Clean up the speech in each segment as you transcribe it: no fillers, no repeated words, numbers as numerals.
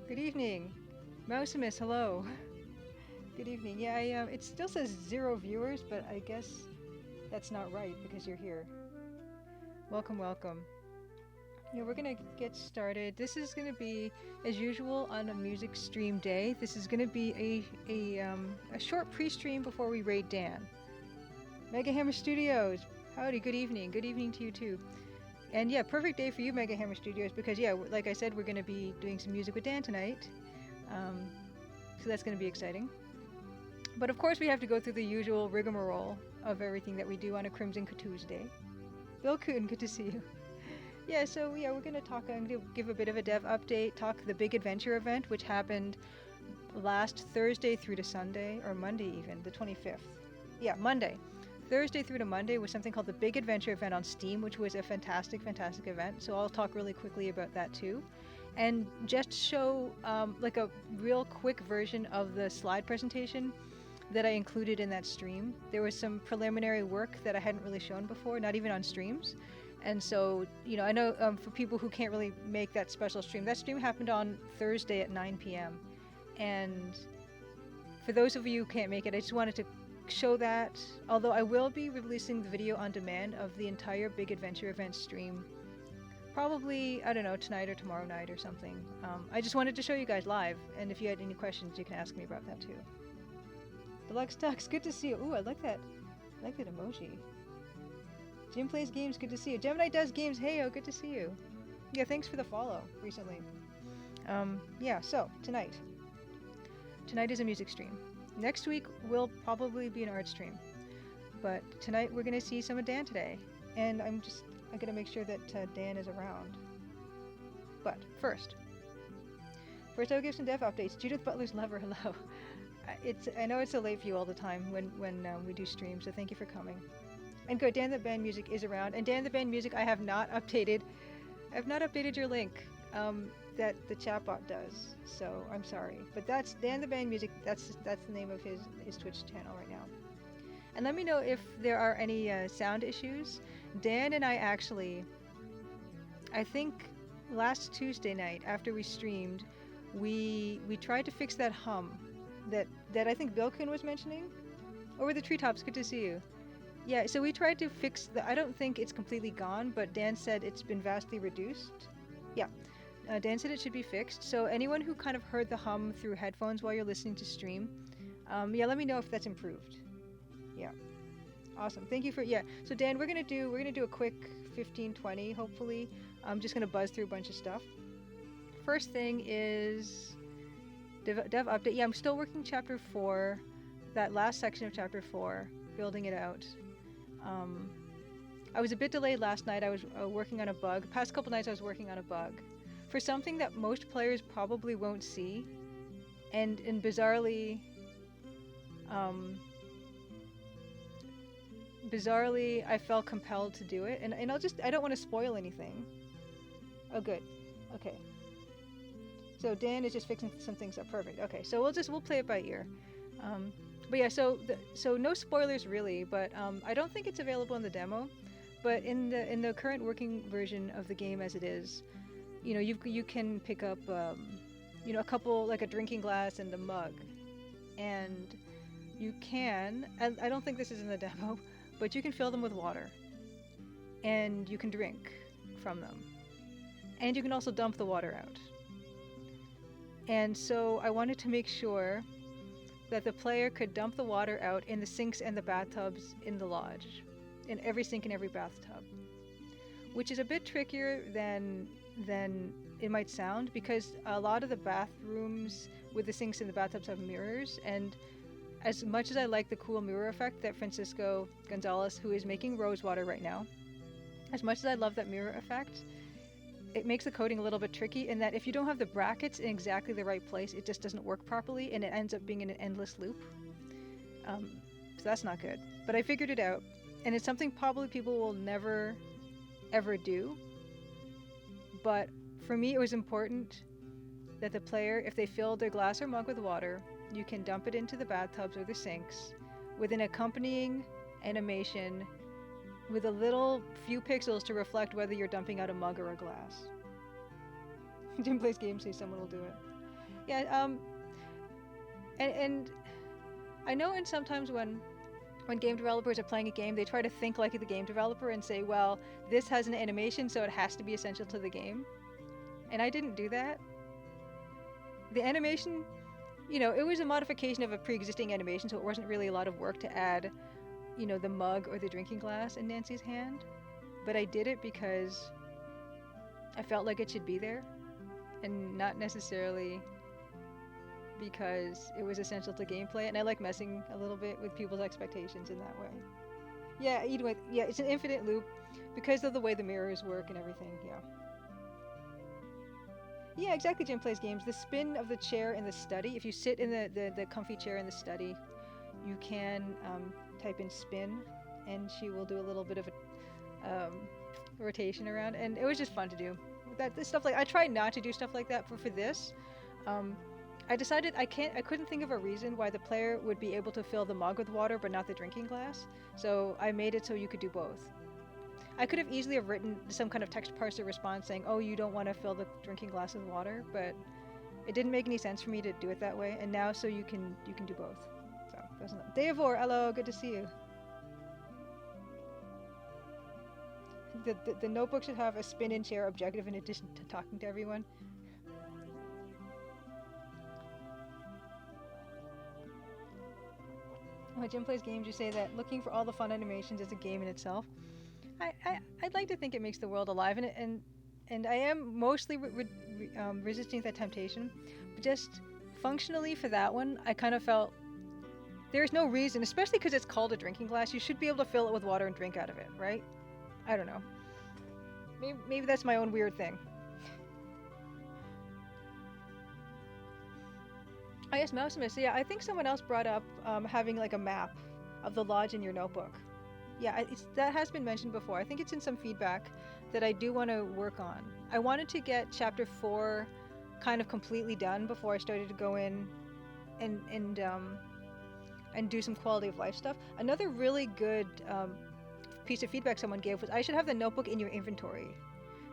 Good evening. Mousimus, hello. Good evening. Yeah, it still says 0 viewers, but I guess that's not right because you're here. Welcome, welcome. Yeah, we're gonna get started. This is gonna be, as usual, on a music stream day. This is gonna be a short pre-stream before we raid Dan. Mega Hammer Studios. Howdy, good evening. Good evening to you too. And yeah, perfect day for you, Mega Hammer Studios, because yeah, like I said, we're gonna be doing some music with Dan tonight. So that's gonna be exciting. But of course, we have to go through the usual rigmarole of everything that we do on a Crimson Tuesday. Bill Coon, good to see you. Yeah, so yeah, we're gonna talk. I'm gonna give a bit of a dev update. Talk the Big Adventure event, which happened last Thursday through to Sunday, or Monday even, the 25th. Yeah, Monday. Thursday through to Monday was something called the Big Adventure event on Steam, which was a fantastic, fantastic event. So I'll talk really quickly about that too. And just show like a real quick version of the slide presentation that I included in that stream. There was some preliminary work that I hadn't really shown before, not even on streams. And so, you know, I know for people who can't really make that special stream, that stream happened on Thursday at 9 p.m. And for those of you who can't make it, I just wanted to show that, although I will be releasing the video on demand of the entire Big Adventure event stream probably, I don't know, tonight or tomorrow night or something. I just wanted to show you guys live, and if you had any questions, you can ask me about that too. Deluxe Ducks, good to see you. Ooh, I like that emoji. Jim plays games, good to see you. Gemini does games, heyo, good to see you. Yeah, thanks for the follow recently. Yeah, so tonight is a music stream. Next week will probably be an art stream, but tonight we're gonna see some of Dan today, and I'm gonna make sure that Dan is around. But first I'll give some dev updates. Judith Butler's lover, hello. I know it's so late for you all the time when we do streams, so thank you for coming. And good, Dan the Band Music is around, and Dan the Band Music, I have not updated your link that the chatbot does, so I'm sorry. But that's Dan the Band Music. That's the name of his Twitch channel right now. And let me know if there are any sound issues. Dan and I actually, I think last Tuesday night after we streamed, we tried to fix that hum that I think Bilkun was mentioning. Over the treetops, good to see you. Yeah, so we tried to fix I don't think it's completely gone, but Dan said it's been vastly reduced. Yeah, Dan said it should be fixed. So anyone who kind of heard the hum through headphones while you're listening to stream, yeah, let me know if that's improved. Yeah, awesome. Thank you for, yeah. So Dan, we're gonna do a quick 15-20, hopefully. I'm just gonna buzz through a bunch of stuff. First thing is dev update. Yeah, I'm still working chapter 4, that last section of chapter 4, building it out. I was a bit delayed last night. I was working on a bug. Past couple nights I was working on a bug for something that most players probably won't see, and bizarrely I felt compelled to do it, and I don't want to spoil anything. Oh good, okay. So Dan is just fixing some things up. Perfect. Okay, so we'll play it by ear. But yeah, so no spoilers really, but I don't think it's available in the demo. But in the current working version of the game as it is, you know, you can pick up you know, a couple, like a drinking glass and a mug, and you can, I don't think this is in the demo, but you can fill them with water, and you can drink from them, and you can also dump the water out. And so I wanted to make sure that the player could dump the water out in the sinks and the bathtubs in the lodge, in every sink and every bathtub, which is a bit trickier than it might sound, because a lot of the bathrooms with the sinks and the bathtubs have mirrors, and as much as I like the cool mirror effect that Francisco Gonzalez, who is making Rosewater right now, as much as I love that mirror effect, it makes the coding a little bit tricky in that if you don't have the brackets in exactly the right place, it just doesn't work properly, and it ends up being in an endless loop. So that's not good. But I figured it out, and it's something probably people will never, ever do. But for me, it was important that the player, if they filled their glass or mug with water, you can dump it into the bathtubs or the sinks with an accompanying animation with a little few pixels to reflect whether you're dumping out a mug or a glass. Jim plays games, so someone will do it. Yeah, and I know, and sometimes when game developers are playing a game, they try to think like the game developer and say, well, this has an animation, so it has to be essential to the game. And I didn't do that. The animation, it was a modification of a pre-existing animation, so it wasn't really a lot of work to add, the mug or the drinking glass in Nancy's hand. But I did it because I felt like it should be there, and not necessarily because it was essential to gameplay, and I like messing a little bit with people's expectations in that way. Yeah, it's an infinite loop because of the way the mirrors work and everything, yeah. Yeah, exactly, Jim plays games. The spin of the chair in the study, if you sit in the comfy chair in the study, you can type in spin, and she will do a little bit of a rotation around, and it was just fun to do. This stuff, like, I tried not to do stuff like that for this. I decided I couldn't think of a reason why the player would be able to fill the mug with water but not the drinking glass, so I made it so you could do both. I could have easily have written some kind of text parser response saying, oh, you don't want to fill the drinking glass with water, but it didn't make any sense for me to do it that way, and now so you can do both. So, Deivor, hello, good to see you. The notebook should have a spin-in chair objective in addition to talking to everyone. When Jim plays games, you say that looking for all the fun animations is a game in itself. I'd like to think it makes the world alive, and I am mostly resisting that temptation. But just functionally for that one, I kind of felt there's no reason, especially because it's called a drinking glass, you should be able to fill it with water and drink out of it, right? I don't know. Maybe that's my own weird thing. Oh yes, Mousimus. So yeah, I think someone else brought up having like a map of the lodge in your notebook. Yeah, that has been mentioned before. I think it's in some feedback that I do want to work on. I wanted to get chapter 4 kind of completely done before I started to go in and do some quality of life stuff. Another really good piece of feedback someone gave was I should have the notebook in your inventory.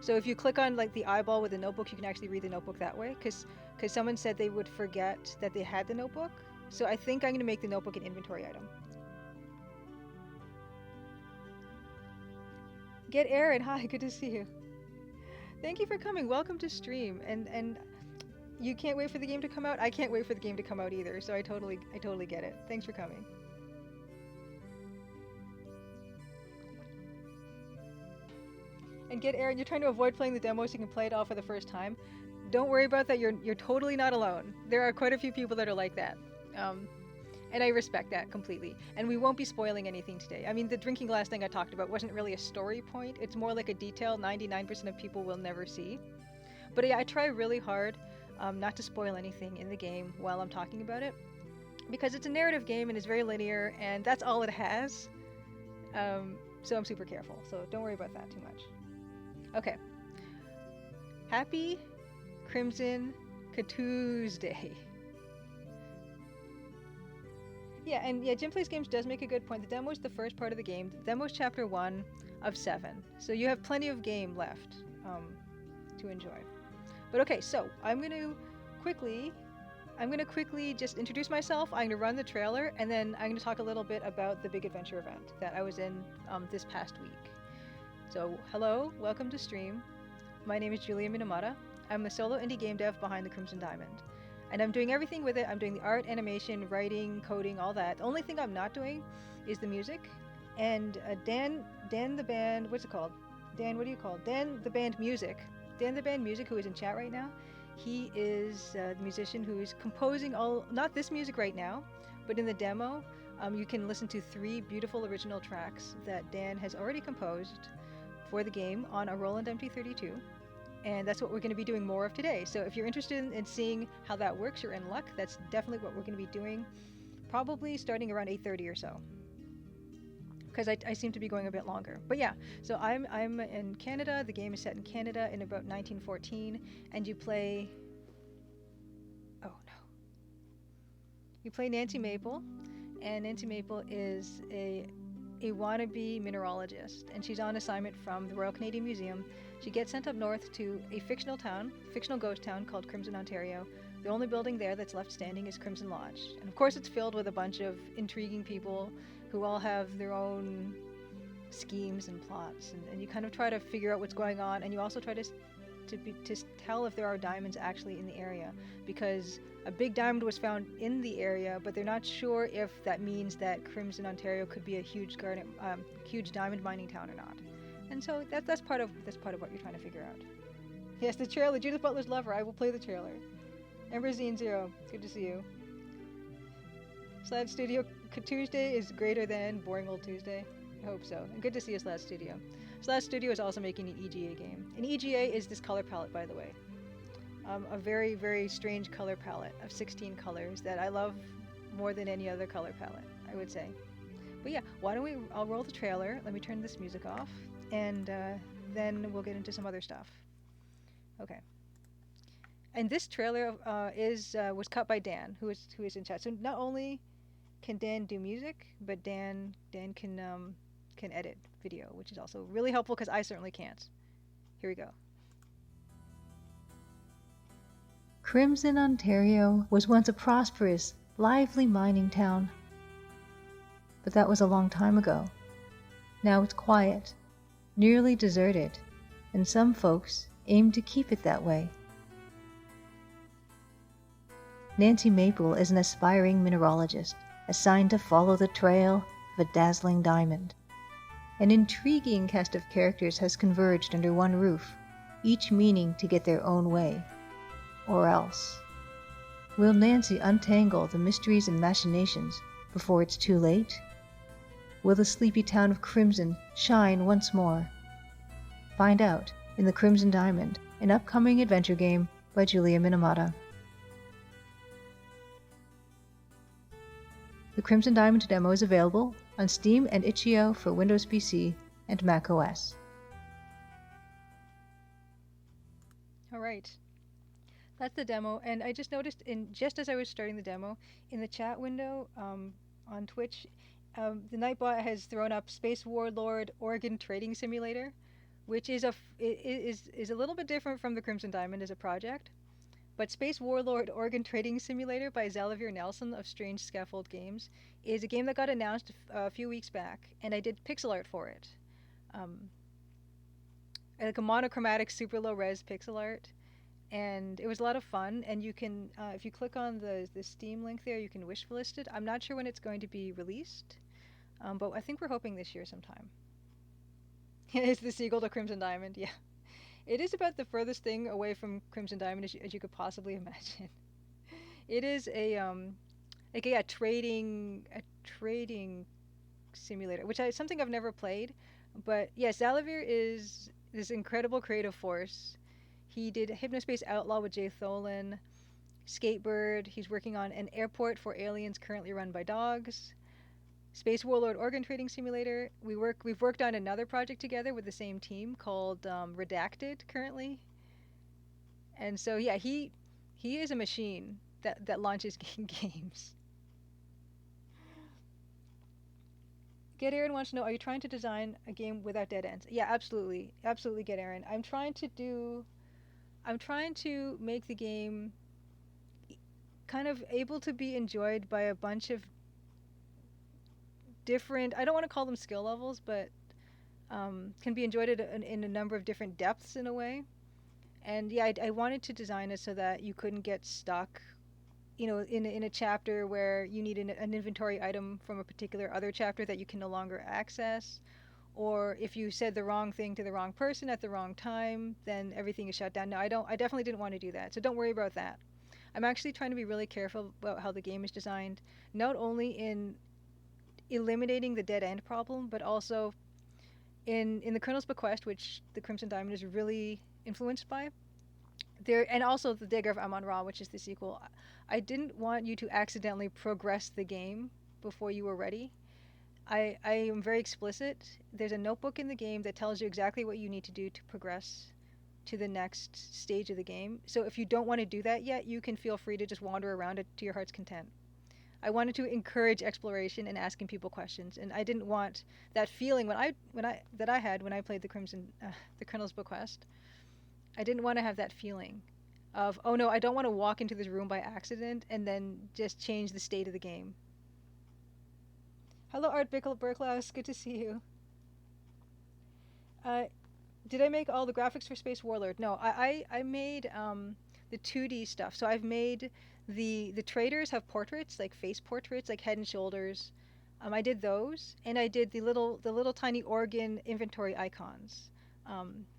So if you click on like the eyeball with the notebook, you can actually read the notebook that way, because someone said they would forget that they had the notebook. So I think I'm going to make the notebook an inventory item. Get Aaron, hi, good to see you. Thank you for coming. Welcome to stream. And you can't wait for the game to come out. I can't wait for the game to come out either. So I totally get it. Thanks for coming. And get Aaron, you're trying to avoid playing the demo so you can play it all for the first time. Don't worry about that. You're totally not alone. There are quite a few people that are like that. And I respect that completely. And we won't be spoiling anything today. I mean, the drinking glass thing I talked about wasn't really a story point. It's more like a detail 99% of people will never see. But yeah, I try really hard not to spoil anything in the game while I'm talking about it, because it's a narrative game and it's very linear, and that's all it has. So I'm super careful. So don't worry about that too much. Okay. Happy Crimson Tuesday. Yeah, and yeah, Jim Plays Games does make a good point. The demo is the first part of the game. The demo is chapter 1 of 7. So you have plenty of game left to enjoy. But okay, so I'm going to quickly just introduce myself. I'm going to run the trailer, and then I'm going to talk a little bit about the big adventure event that I was in this past week. So hello, welcome to stream. My name is Julia Minamata. I'm the solo indie game dev behind the Crimson Diamond. And I'm doing everything with it. I'm doing the art, animation, writing, coding, all that. The only thing I'm not doing is the music. And Dan the band, what's it called? Dan, what do you call it? Dan the band music. Dan the band music, who is in chat right now. He is the musician who is composing not this music right now, but in the demo, you can listen to 3 beautiful original tracks that Dan has already composed for the game on a Roland MT32. And that's what we're going to be doing more of today. So if you're interested in seeing how that works, you're in luck. That's definitely what we're going to be doing, probably starting around 8:30 or so, because I seem to be going a bit longer. But yeah, so I'm in Canada. The game is set in Canada in about 1914, and you play... Oh no. You play Nancy Maple, and Nancy Maple is a wannabe mineralogist, and she's on assignment from the Royal Canadian Museum. She gets sent up north to a fictional ghost town called Crimson, Ontario, The only building there that's left standing is Crimson Lodge. And of course it's filled with a bunch of intriguing people who all have their own schemes and plots. And you kind of try to figure out what's going on, and you also try to tell if there are diamonds actually in the area, because a big diamond was found in the area, but they're not sure if that means that Crimson, Ontario could be a huge diamond mining town or not. And so that's part of what you're trying to figure out. Yes, the trailer, Judith Butler's Lover. I will play the trailer. Emberzine Zero, good to see you. Slad Studio Tuesday is greater than Boring Old Tuesday. I hope so. And good to see you, Slad Studio. Slad Studio is also making an EGA game. An EGA is this color palette, by the way. A very, very strange color palette of 16 colors that I love more than any other color palette, I would say. But yeah, I'll roll the trailer. Let me turn this music off, and then we'll get into some other stuff. Okay. And this trailer was cut by Dan, who is in chat. So not only can Dan do music, but Dan can edit video, which is also really helpful because I certainly can't. Here we go. Crimson, Ontario was once a prosperous, lively mining town. But that was a long time ago. Now it's quiet, nearly deserted, and some folks aim to keep it that way. Nancy Maple is an aspiring mineralogist assigned to follow the trail of a dazzling diamond. An intriguing cast of characters has converged under one roof, each meaning to get their own way. Or else. Will Nancy untangle the mysteries and machinations before it's too late? Will the sleepy town of Crimson shine once more? Find out in The Crimson Diamond, an upcoming adventure game by Julia Minamata. The Crimson Diamond demo is available on Steam and itch.io for Windows PC and Mac OS. All right. That's the demo, and I just noticed, just as I was starting the demo, in the chat window on Twitch, the Nightbot has thrown up Space Warlord Organ Trading Simulator, which is a little bit different from the Crimson Diamond as a project. But Space Warlord Organ Trading Simulator by Xavier Nelson of Strange Scaffold Games is a game that got announced a few weeks back, and I did pixel art for it. Like a monochromatic, super low-res pixel art. And it was a lot of fun, and you can, if you click on the Steam link there, you can wish list it. I'm not sure when it's going to be released, but I think we're hoping this year sometime. It's the sequel to Crimson Diamond, yeah. It is about the furthest thing away from Crimson Diamond as you could possibly imagine. It is a trading simulator, which is something I've never played. But yes, Xavier is this incredible creative force. He did Hypnospace Outlaw with Jay Tholen, Skatebird. He's working on An Airport for Aliens currently run by dogs, Space Warlord Organ Trading Simulator. We've worked on another project together with the same team called Redacted currently. And so yeah, he is a machine that launches games. Get Aaron wants to know, are you trying to design a game without dead ends? Yeah, absolutely. Absolutely, Get Aaron. I'm trying to make the game kind of able to be enjoyed by a bunch of different, I don't want to call them skill levels, but can be enjoyed in a number of different depths in a way. And yeah, I wanted to design it so that you couldn't get stuck, in a chapter where you need an inventory item from a particular other chapter that you can no longer access. Or if you said the wrong thing to the wrong person at the wrong time, then everything is shut down. No, I definitely didn't want to do that. So don't worry about that. I'm actually trying to be really careful about how the game is designed, not only in eliminating the dead end problem, but also in the Colonel's Bequest, which the Crimson Diamond is really influenced by. And also the Dagger of Amon-Ra, which is the sequel. I didn't want you to accidentally progress the game before you were ready. I am very explicit. There's a notebook in the game that tells you exactly what you need to do to progress to the next stage of the game. So if you don't want to do that yet, you can feel free to just wander around it to your heart's content. I wanted to encourage exploration and asking people questions, and I didn't want that feeling that I had when I played the Colonel's Bequest. I didn't want to have that feeling of, oh no, I don't want to walk into this room by accident and then just change the state of the game. Hello, Art Burklaus. Good to see you. Did I make all the graphics for Space Warlord? No, I made the 2D stuff. So I've made the traders have portraits, like face portraits, like head and shoulders. I did those, and I did the little tiny organ inventory icons,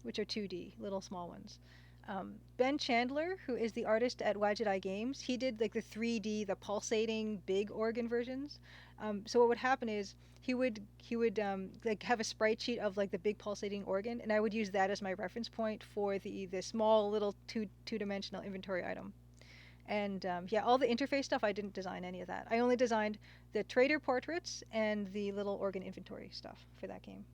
which are 2D, little small ones. Ben Chandler, who is the artist at Wadget Eye Games, he did like the 3D, the pulsating big organ versions. So what would happen is he would like have a sprite sheet of like the big pulsating organ, and I would use that as my reference point for the small little two-dimensional inventory item. And yeah, all the interface stuff, I didn't design any of that. I only designed the trader portraits and the little organ inventory stuff for that game.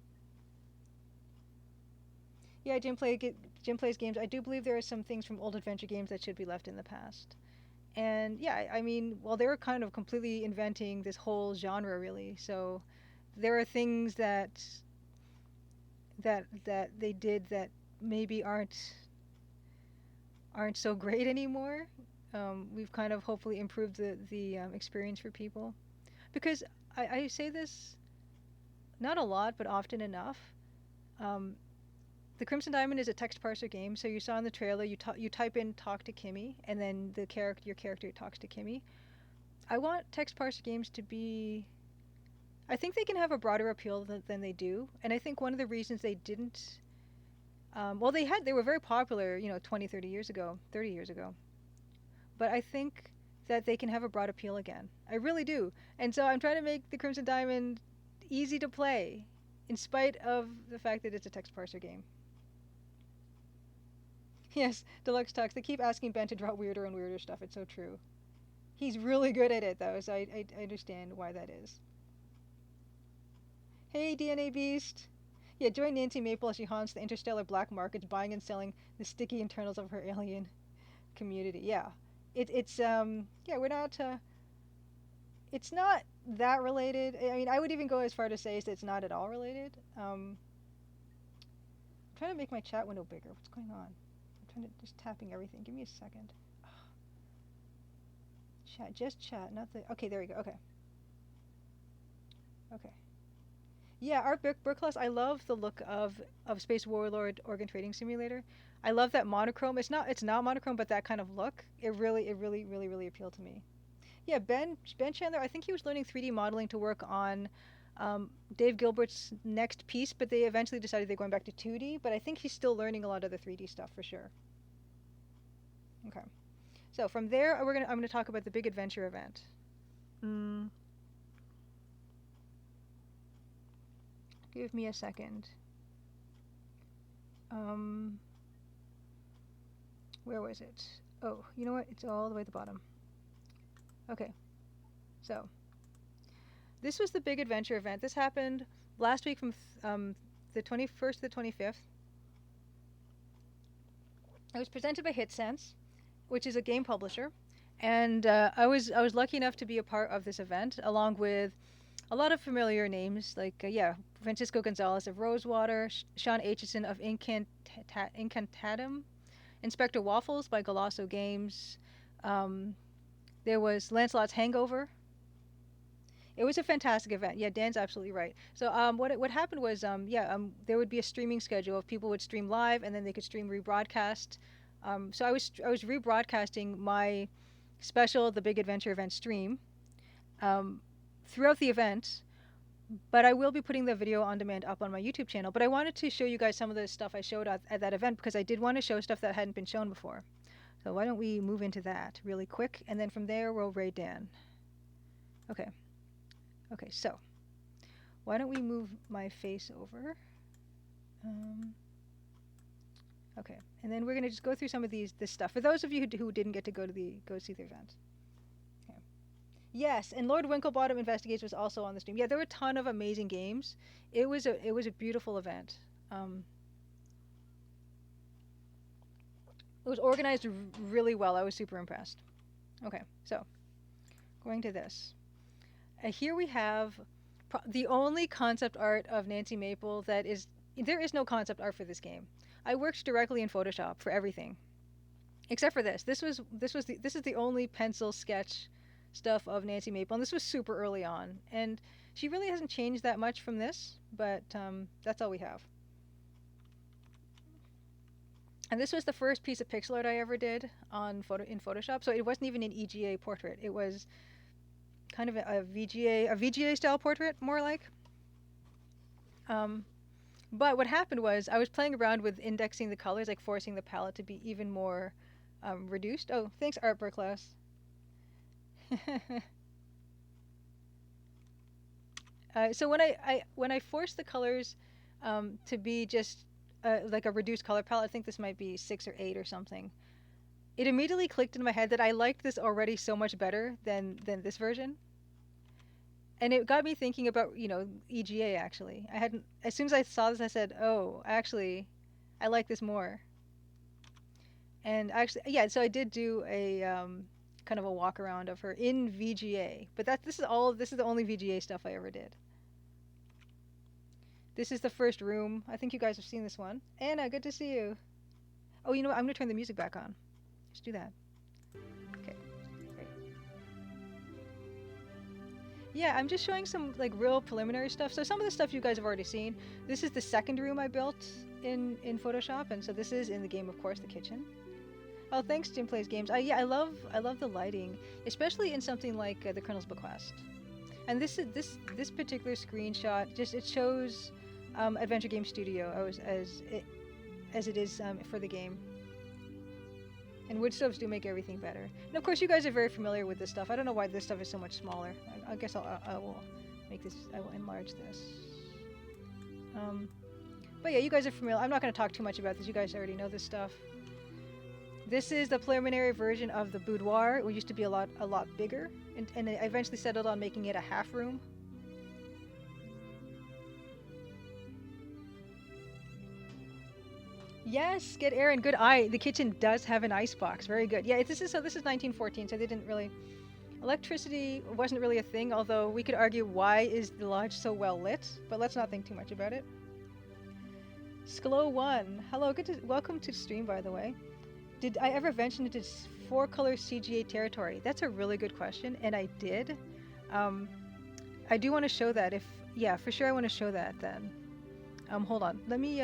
Yeah, Jim plays games. I do believe there are some things from old adventure games that should be left in the past. And yeah, I mean, well, they were kind of completely inventing this whole genre, really. So there are things that they did that maybe aren't so great anymore. We've kind of hopefully improved the experience for people, because I say this not a lot, but often enough. The Crimson Diamond is a text parser game, so you saw in the trailer, you type in "talk to Kimmy," and then your character talks to Kimmy. I want text parser games to be. I think they can have a broader appeal than they do, and I think one of the reasons they didn't. Well, they were very popular, 20, 30 years ago, 30 years ago. But I think that they can have a broad appeal again. I really do. And so I'm trying to make the Crimson Diamond easy to play, in spite of the fact that it's a text parser game. Yes, Deluxe Talks. They keep asking Ben to draw weirder and weirder stuff. It's so true. He's really good at it, though, so I understand why that is. Hey, DNA Beast. Yeah, join Nancy Maple as she haunts the interstellar black markets, buying and selling the sticky internals of her alien community. Yeah, it's yeah, we're not. It's not that related. I mean, I would even go as far to say that it's not at all related. I'm trying to make my chat window bigger. What's going on? Just tapping everything. Give me a second. Chat, just chat, not the. Okay, there we go. Okay. Yeah, Art Burklaus, I love the look of Space Warlord Organ Trading Simulator. I love that monochrome. It's not monochrome, but that kind of look. It really appealed to me. Yeah, Ben Chandler. I think he was learning 3D modeling to work on Dave Gilbert's next piece, but they eventually decided they're going back to 2D. But I think he's still learning a lot of the 3D stuff for sure. Okay, so from there I'm gonna talk about the big adventure event. Give me a second. Where was it? Oh, you know what? It's all the way at the bottom. Okay, so this was the big adventure event. This happened last week from the 21st to the 25th. It was presented by HitSense, which is a game publisher, and I was lucky enough to be a part of this event, along with a lot of familiar names like Francisco Gonzalez of Rosewater, Sean Aitchison of Incantatum, Inspector Waffles by Golosso Games. There was Lancelot's Hangover. It was a fantastic event. Yeah, Dan's absolutely right. So what happened was there would be a streaming schedule. People would stream live, and then they could stream rebroadcast. So I was rebroadcasting my special The Big Adventure event stream throughout the event, but I will be putting the video on demand up on my YouTube channel. But I wanted to show you guys some of the stuff I showed at that event, because I did want to show stuff that hadn't been shown before. So why don't we move into that really quick, and then from there we'll raid Dan. Okay, so why don't we move my face over? Okay, and then we're going to just go through some of this stuff for those of you who didn't get to go see the event. Okay. Yes, and Lord Winklebottom Investigates was also on the stream. Yeah, there were a ton of amazing games. It was a beautiful event. It was organized really well. I was super impressed. Okay, so going to this. Here we have the only concept art of Nancy Maple that is. There is no concept art for this game. I worked directly in Photoshop for everything. Except for this. This is the only pencil sketch stuff of Nancy Maple, and this was super early on. And she really hasn't changed that much from this, but that's all we have. And this was the first piece of pixel art I ever did in Photoshop. So it wasn't even an EGA portrait. It was kind of a VGA style portrait, more like. But what happened was I was playing around with indexing the colors, like forcing the palette to be even more reduced. Oh, thanks, Artwork class. So when I forced the colors to be just like a reduced color palette, I think this might be 6 or 8 or something. It immediately clicked in my head that I liked this already so much better than this version. And it got me thinking about, EGA actually. As soon as I saw this, I said, oh, actually, I like this more. And actually, yeah, so I did do a kind of a walk around of her in VGA. But this is the only VGA stuff I ever did. This is the first room. I think you guys have seen this one. Anna, good to see you. Oh, you know what? I'm going to turn the music back on. Let's do that. Okay, great. Yeah, I'm just showing some like real preliminary stuff. So some of the stuff you guys have already seen. This is the second room I built in Photoshop, and so this is in the game, of course, the kitchen. Oh, thanks, Jim Plays Games. Yeah, I love the lighting, especially in something like the Colonel's Bequest. And this particular screenshot it shows Adventure Game Studio as it is for the game. And wood stoves do make everything better. And of course, you guys are very familiar with this stuff. I don't know why this stuff is so much smaller. I guess I will make this. I will enlarge this. But yeah, you guys are familiar. I'm not going to talk too much about this. You guys already know this stuff. This is the preliminary version of the boudoir. It used to be a lot bigger, and I eventually settled on making it a half room. Yes, get Aaron. Good eye. The kitchen does have an ice box. Very good. Yeah, this is 1914, so they didn't really. Electricity wasn't really a thing, although we could argue why is the lodge so well lit, but let's not think too much about it. Sklo1, hello, welcome to the stream, by the way. Did I ever mention it is 4-color CGA territory? That's a really good question, and I did. I do want to show that yeah, for sure I want to show that then. Hold on, let me,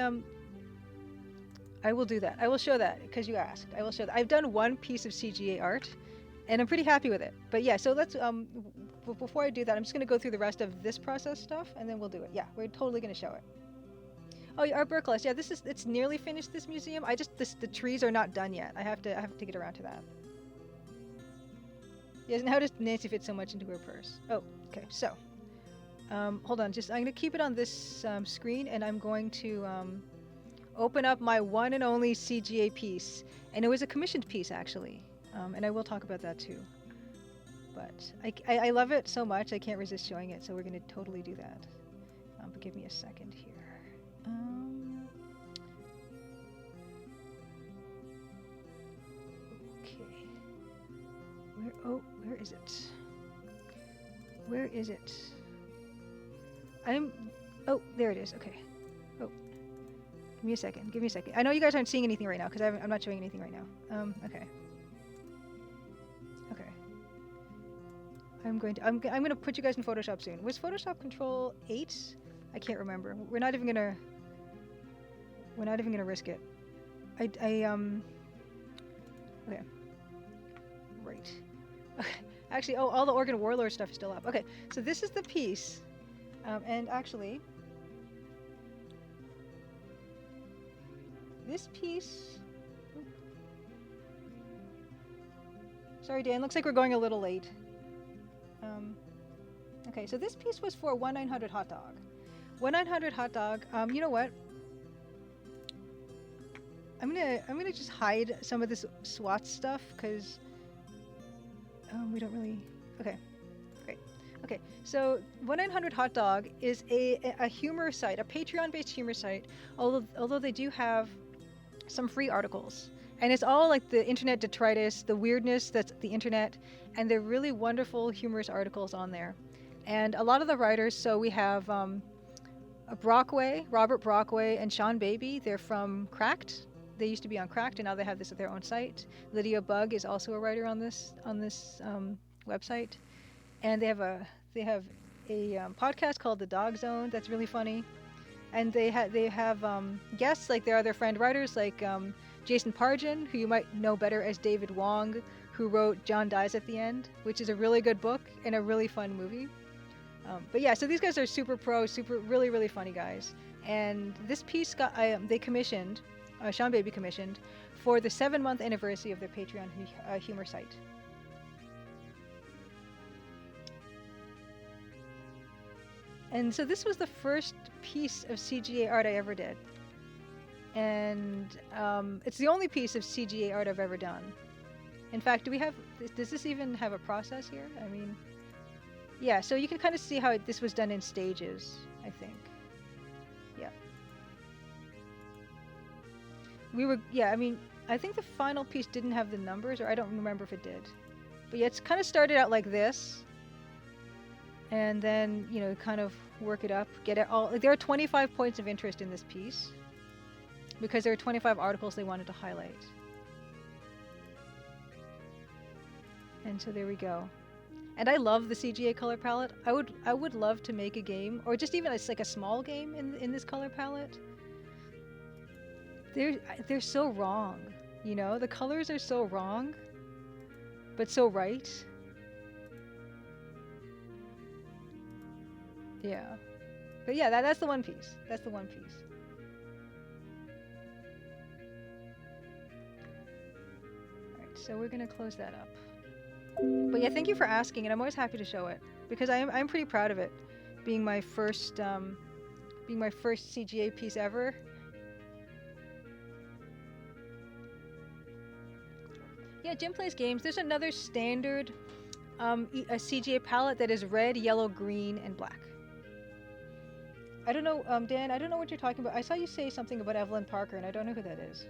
I will do that. I will show that, because you asked. I will show that. I've done one piece of CGA art, and I'm pretty happy with it. But yeah, so let's, before I do that, I'm just going to go through the rest of this process stuff, and then we'll do it. Yeah, we're totally going to show it. Oh, yeah, Art Burkles. Yeah, it's nearly finished, this museum. The trees are not done yet. I have to get around to that. Yes, and how does Nancy fit so much into her purse? Oh, okay, so, hold on, I'm going to keep it on this screen, and I'm going to open up my one and only CGA piece. And it was a commissioned piece, actually. And I will talk about that, too. But I love it so much, I can't resist showing it, so we're going to totally do that. But give me a second here. Okay. Where is it? Where is it? Oh, there it is. Okay. Oh, give me a second. I know you guys aren't seeing anything right now because I'm not showing anything right now. Okay. Okay. I'm going to put you guys in Photoshop soon. Was Photoshop Control 8? I can't remember. We're not even gonna risk it. Okay. Right. Actually, all the Organ Warlord stuff is still up. Okay, so this is the piece, and actually, this piece. Sorry, Dan. Looks like we're going a little late. Okay, so this piece was for 1-900 Hot Dog. 1-900 Hot Dog. You know what? I'm gonna just hide some of this SWAT stuff because we don't really. Okay, great. Okay, so 1-900 Hot Dog is a humor site, a Patreon-based humor site. Although they do have some free articles, and it's all like the internet detritus, the weirdness that's the internet, and they're really wonderful, humorous articles on there. And a lot of the writers. So we have Robert Brockway, and Sean Baby. They're from Cracked. they used to be on Cracked, and now they have this at their own site. Lydia Bug is also a writer on this website, and they have a podcast called The Dog Zone that's really funny, and they have guests like their other friend writers like Jason Pargin, who you might know better as David Wong, who wrote John Dies at the End, which is a really good book and a really fun movie. But yeah, so these guys are super pro, really, really funny guys. And this piece they commissioned, Sean Baby commissioned, for the 7-month anniversary of their Patreon humor site. And so this was the first piece of CGA art I ever did. And it's the only piece of CGA art I've ever done. In fact, does this even have a process here? I mean, yeah, so you can kind of see how this was done in stages, I think. Yeah. I mean, I think the final piece didn't have the numbers, or I don't remember if it did. But yeah, it's kind of started out like this. And then, you know, kind of work it up, get it all. Like, there are 25 points of interest in this piece because there are 25 articles they wanted to highlight. And so there we go. And I love the CGA color palette. I would love to make a game, or just even like a small game in this color palette. They're so wrong, you know. The colors are so wrong, but so right. Yeah, but yeah, that's the one piece. That's the one piece. All right, so we're gonna close that up. But yeah, thank you for asking, and I'm always happy to show it because I'm pretty proud of it, being my first CGA piece ever. Yeah, Jim Plays Games. There's another standard a CGA palette that is red, yellow, green, and black. I don't know, Dan, I don't know what you're talking about. I saw you say something about Evelyn Parker, and I don't know who that is.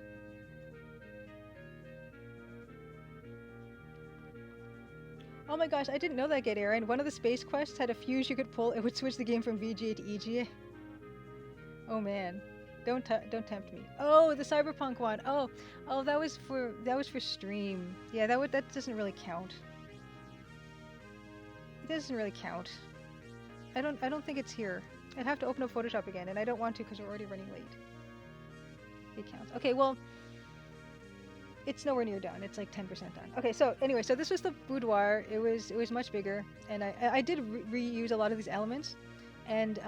Oh my gosh, I didn't know that, Get Aaron. One of the space quests had a fuse you could pull. It would switch the game from VGA to EGA. Oh man, don't tempt me. Oh, the Cyberpunk one. Oh, that was for stream. Yeah, that doesn't really count. It doesn't really count. I don't think it's here. I'd have to open up Photoshop again, and I don't want to because we're already running late. It counts. Okay, well, it's nowhere near done. It's like 10% done. Okay, so anyway, so this was the boudoir. It was much bigger, and I did reuse a lot of these elements, and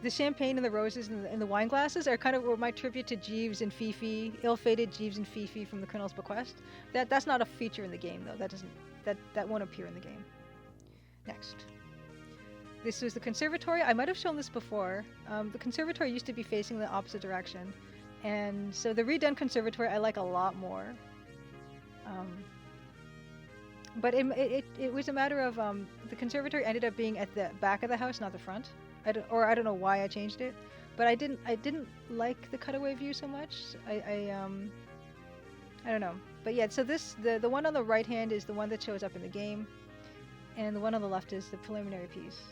the champagne and the roses and the wine glasses are kind of my tribute to Jeeves and Fifi, ill-fated Jeeves and Fifi from the Colonel's Bequest. That's not a feature in the game though. That won't appear in the game. Next. This was the conservatory. I might have shown this before. The conservatory used to be facing the opposite direction. And so the redone conservatory I like a lot more. But it was a matter of the conservatory ended up being at the back of the house, not the front. I don't know why I changed it. But I didn't like the cutaway view so much. I don't know. But yeah, so the one on the right hand is the one that shows up in the game. And the one on the left is the preliminary piece.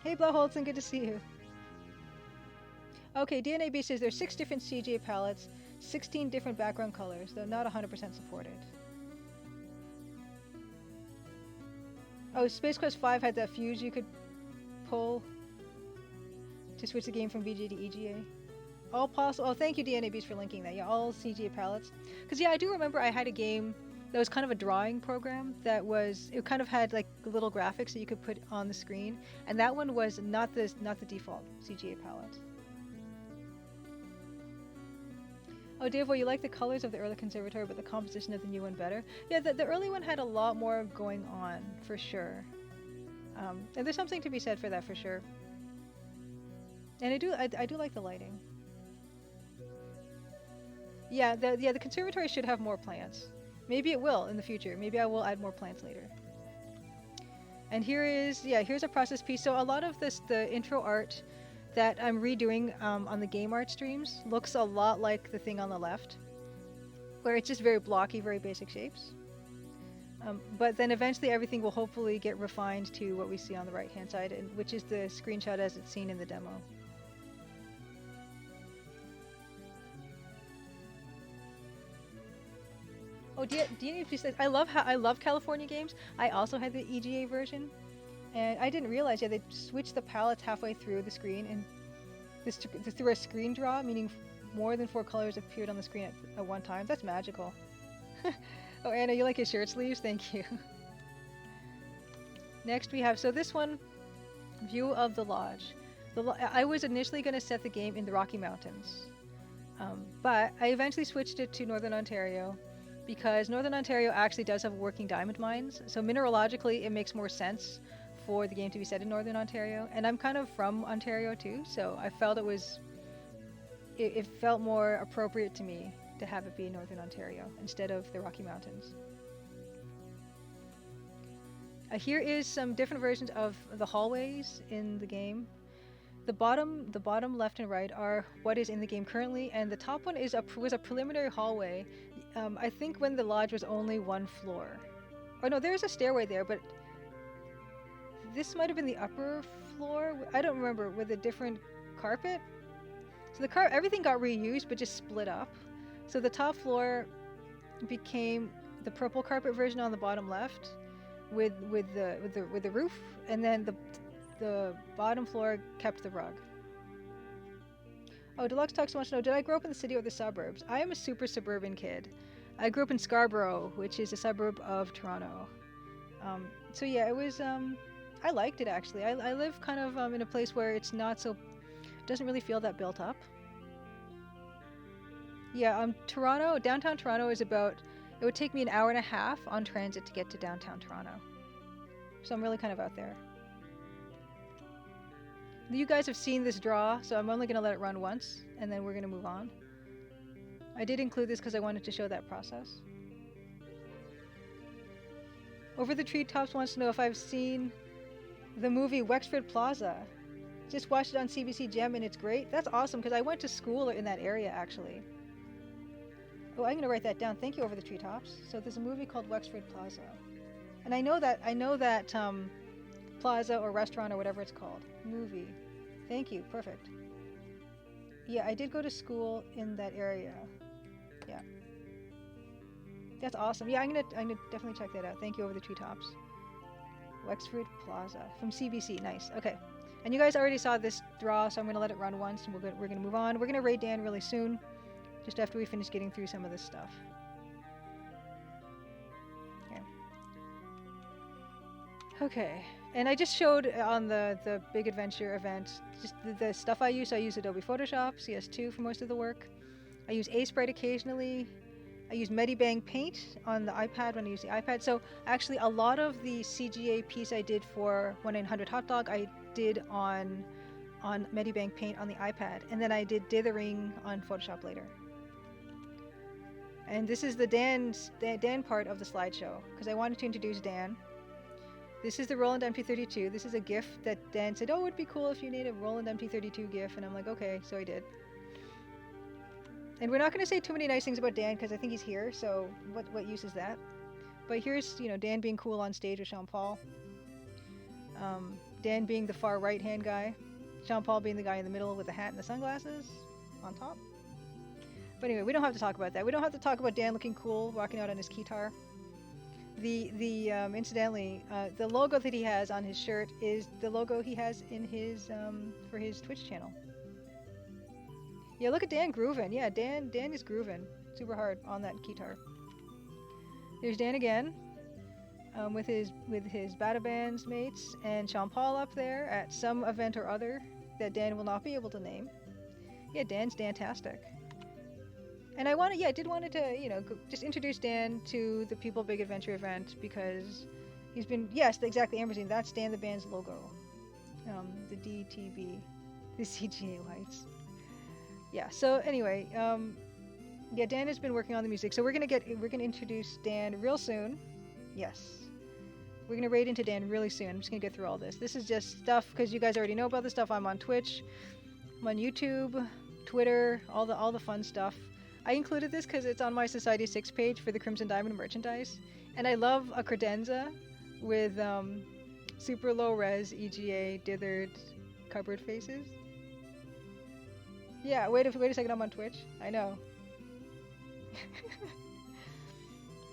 Hey, Blowholtzen, good to see you. Okay, DNAB says there's 6 different CGA palettes, 16 different background colors, though not 100% supported. Oh, Space Quest 5 had that fuse you could pull to switch the game from VGA to EGA. All possible. Oh, thank you, DNABs, for linking that. Yeah, all CGA palettes. Because yeah, I do remember I had a game that was kind of a drawing program it kind of had like little graphics that you could put on the screen, and that one was not the default CGA palette. Oh, Devo, you like the colors of the early conservatory, but the composition of the new one better? Yeah, the early one had a lot more going on, for sure. And there's something to be said for that, for sure. And I do like the lighting. Yeah, the conservatory should have more plants. Maybe it will in the future. Maybe I will add more plants later. And here's a process piece. So a lot of the intro art that I'm redoing on the game art streams looks a lot like the thing on the left, where it's just very blocky, very basic shapes. But then eventually everything will hopefully get refined to what we see on the right hand side, which is the screenshot as it's seen in the demo. Oh, do you need to? I love California games. I also had the EGA version, and I didn't realize. Yeah, they switched the palettes halfway through the screen, and this through a screen draw, meaning more than 4 colors appeared on the screen at one time. That's magical. Oh, Anna, you like his shirt sleeves? Thank you. Next we have, so this one, view of the lodge. I was initially going to set the game in the Rocky Mountains, but I eventually switched it to Northern Ontario because Northern Ontario actually does have working diamond mines. So mineralogically, it makes more sense for the game to be set in Northern Ontario. And I'm kind of from Ontario too, so I felt it felt more appropriate to me to have it be Northern Ontario instead of the Rocky Mountains. Here is some different versions of the hallways in the game. The bottom left and right are what is in the game currently, and the top one was a preliminary hallway. I think when the lodge was only 1 floor. Oh no, there's a stairway there, but this might have been the upper floor. I don't remember, with a different carpet. So everything got reused, but just split up. So the top floor became the purple carpet version on the bottom left, with the roof, and then the bottom floor kept the rug. Oh, Deluxe Tux wants to know, did I grow up in the city or the suburbs? I am a super suburban kid. I grew up in Scarborough, which is a suburb of Toronto. So yeah, it was, I liked it actually. I live kind of in a place where it's not so, doesn't really feel that built up. Yeah, downtown Toronto is about, it would take me an hour and a half on transit to get to downtown Toronto. So I'm really kind of out there. You guys have seen this draw, so I'm only going to let it run once, and then we're going to move on. I did include this because I wanted to show that process. Over the Treetops wants to know if I've seen the movie Wexford Plaza. Just watched it on CBC Gem and it's great. That's awesome because I went to school in that area actually. Oh, I'm going to write that down. Thank you, Over the Treetops. So there's a movie called Wexford Plaza. And I know that plaza or restaurant or whatever it's called. Movie. Thank you. Perfect. Yeah, I did go to school in that area. Yeah. That's awesome. Yeah, I'm gonna definitely check that out. Thank you, Over the Treetops. Wexford Plaza from CBC. Nice. Okay. And you guys already saw this draw, so I'm gonna let it run once, and we're gonna move on. We're gonna raid Dan really soon, just after we finish getting through some of this stuff. Okay, and I just showed on the Big Adventure event just the stuff I use. So I use Adobe Photoshop, CS2 for most of the work. I use Sprite occasionally. I use Medibang Paint on the iPad when I use the iPad. So actually a lot of the CGA piece I did for 1-800 Hot Dog I did on Medibang Paint on the iPad, and then I did dithering on Photoshop later. And this is the Dan part of the slideshow because I wanted to introduce Dan. This is the Roland MP32. This is a GIF that Dan said, oh, it would be cool if you made a Roland MP32 GIF. And I'm like, okay, so I did. And we're not going to say too many nice things about Dan because I think he's here, so what use is that? But here's, Dan being cool on stage with Sean Paul. Dan being the far right-hand guy. Sean Paul being the guy in the middle with the hat and the sunglasses on top. But anyway, we don't have to talk about that. We don't have to talk about Dan looking cool, rocking out on his guitar. Incidentally, the logo that he has on his shirt is the logo he has in his for his Twitch channel. Yeah, look at Dan grooving. Yeah, Dan is grooving super hard on that guitar. There's Dan again, with his Bada Bands mates, and Sean Paul up there at some event or other that Dan will not be able to name. Yeah, Dan's Dantastic. And I did want to, just introduce Dan to the People Big Adventure event because he's been, yes, exactly, Ambersine, that's Dan the band's logo. The DTB, the CGA lights. Yeah, so anyway, Dan has been working on the music, so we're gonna introduce Dan real soon. Yes. We're gonna raid into Dan really soon. I'm just gonna get through all this. This is just stuff, because you guys already know about this stuff. I'm on Twitch, I'm on YouTube, Twitter, all the fun stuff. I included this because it's on my Society 6 page for the Crimson Diamond merchandise. And I love a credenza with super low res EGA dithered cupboard faces. Yeah, wait a second, I'm on Twitch. I know.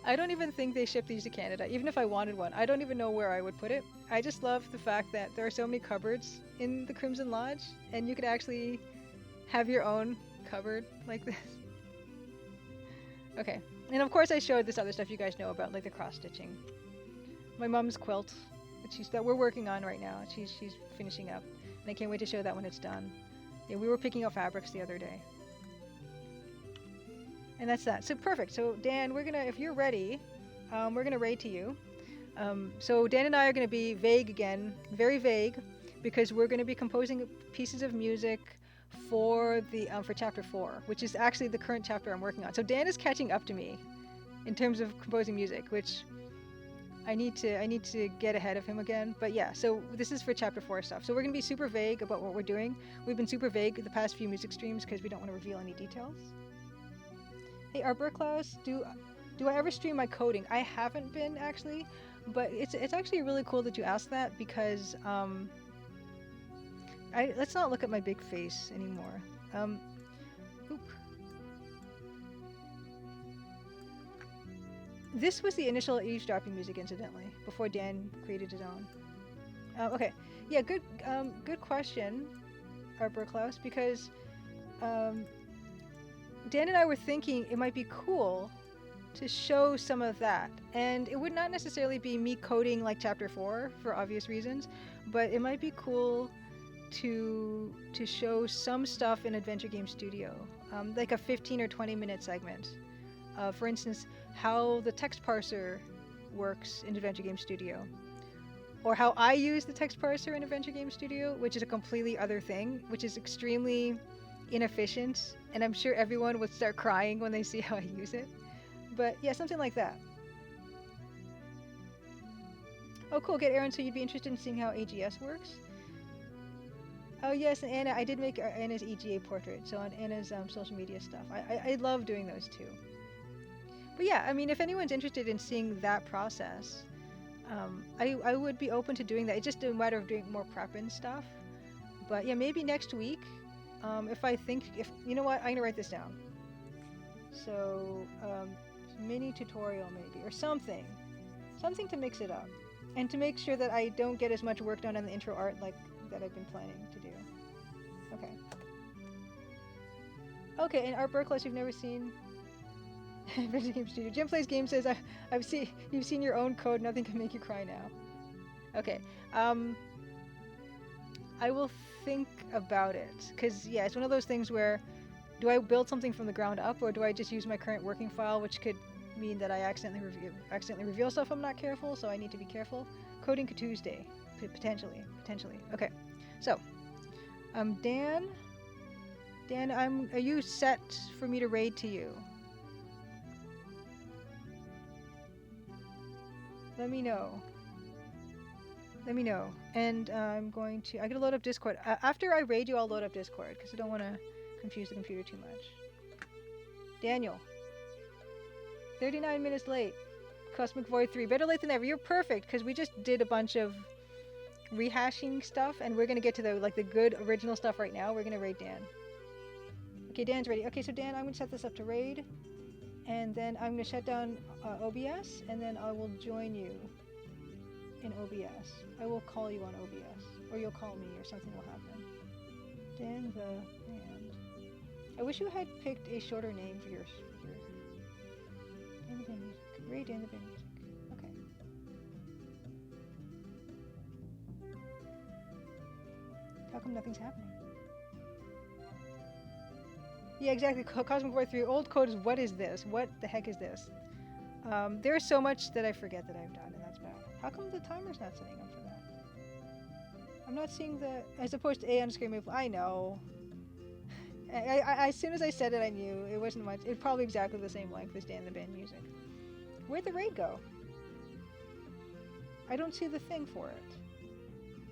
I don't even think they ship these to Canada. Even if I wanted one, I don't even know where I would put it. I just love the fact that there are so many cupboards in the Crimson Lodge, and you could actually have your own cupboard like this. Okay, and of course I showed this other stuff you guys know about, like the cross stitching. My mom's quilt that we're working on right now. She's finishing up, and I can't wait to show that when it's done. Yeah, we were picking out fabrics the other day. And that's that. So perfect. So Dan, we're gonna, if you're ready, we're gonna raid to you. So Dan and I are gonna be vague again, very vague, because we're gonna be composing pieces of music for the for chapter 4, which is actually the current chapter I'm working on. So Dan is catching up to me in terms of composing music, which I need to get ahead of him again. But yeah, so this is for chapter 4 stuff. So we're gonna be super vague about what we're doing. We've been super vague the past few music streams because we don't want to reveal any details. Hey, Arborklaus, do I ever stream my coding? I haven't been actually, but it's actually really cool that you asked that because let's not look at my big face anymore. Oop. This was the initial eavesdropping music, incidentally, before Dan created his own. Okay, yeah, good question, Arborklaus, because Dan and I were thinking it might be cool to show some of that, and it would not necessarily be me coding like chapter 4 for obvious reasons, but it might be cool to show some stuff in Adventure Game Studio, like a 15 or 20 minute segment. For instance, how the text parser works in Adventure Game Studio, or how I use the text parser in Adventure Game Studio, which is a completely other thing, which is extremely inefficient, and I'm sure everyone would start crying when they see how I use it. But yeah, something like that. Oh cool, good Aaron, so you'd be interested in seeing how AGS works? Oh yes, and Anna, I did make Anna's EGA portrait, so on Anna's social media stuff. I love doing those too. But yeah, I mean, if anyone's interested in seeing that process, I would be open to doing that. It's just a matter of doing more prep and stuff. But yeah, maybe next week. If you know what, I'm gonna write this down. So mini tutorial maybe, or something to mix it up, and to make sure that I don't get as much work done on the intro art like that I've been planning to do. Okay. Okay, and Art Burklaus, you've never seen Adventure Game Studio. Jim Plays Game says you've seen your own code. Nothing can make you cry now. Okay. I will think about it, because yeah, it's one of those things where do I build something from the ground up, or do I just use my current working file, which could mean that I accidentally reveal stuff I'm not careful, so I need to be careful. Coding Tuesday, potentially. Okay, so Dan, are you set for me to raid to you? Let me know. And I gotta load up Discord. After I raid you, I'll load up Discord, because I don't want to confuse the computer too much. Daniel. 39 minutes late. Cosmic Void 3. Better late than never. You're perfect, because we just did a bunch of rehashing stuff, and we're gonna get to the good original stuff right now. We're gonna raid Dan. Okay, Dan's ready. Okay, so Dan, I'm gonna set this up to raid, and then I'm gonna shut down OBS, and then I will join you in OBS. I will call you on OBS, or you'll call me, or something will happen. Dan the Band. I wish you had picked a shorter name for your Dan the Band music. Ray Dan the Band music. Okay. How come nothing's happening? Yeah, exactly. Cosmic Void 3. Old code is what is this? What the heck is this? There's so much that I forget that I've done, and that's bad. How come the timer's not setting up for that? I'm not seeing the, as opposed to A_Maple. I know. As soon as I said it, I knew it wasn't much. It's probably exactly the same length as Dan the Band music. Where'd the raid go? I don't see the thing for it.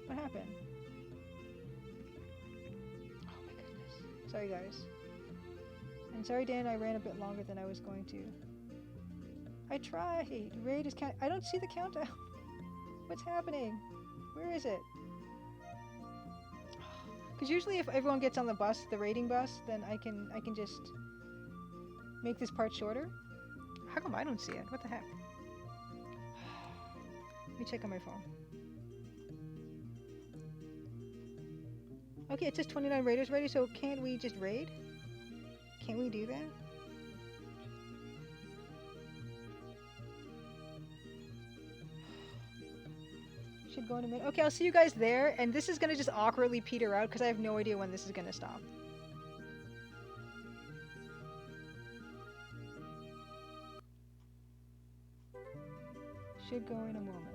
What happened? Oh my goodness. Sorry guys. And sorry Dan, I ran a bit longer than I was going to. I tried. Raid is count. I don't see the countdown. What's happening? Where is it? Because usually if everyone gets on the bus, the raiding bus, then I can just make this part shorter. How come I don't see it? What the heck? Let me check on my phone. Okay, it says 29 raiders ready, so can't we just raid? Can't we do that? Should go in a minute. Okay, I'll see you guys there, and this is gonna just awkwardly peter out because I have no idea when this is gonna stop. Should go in a moment.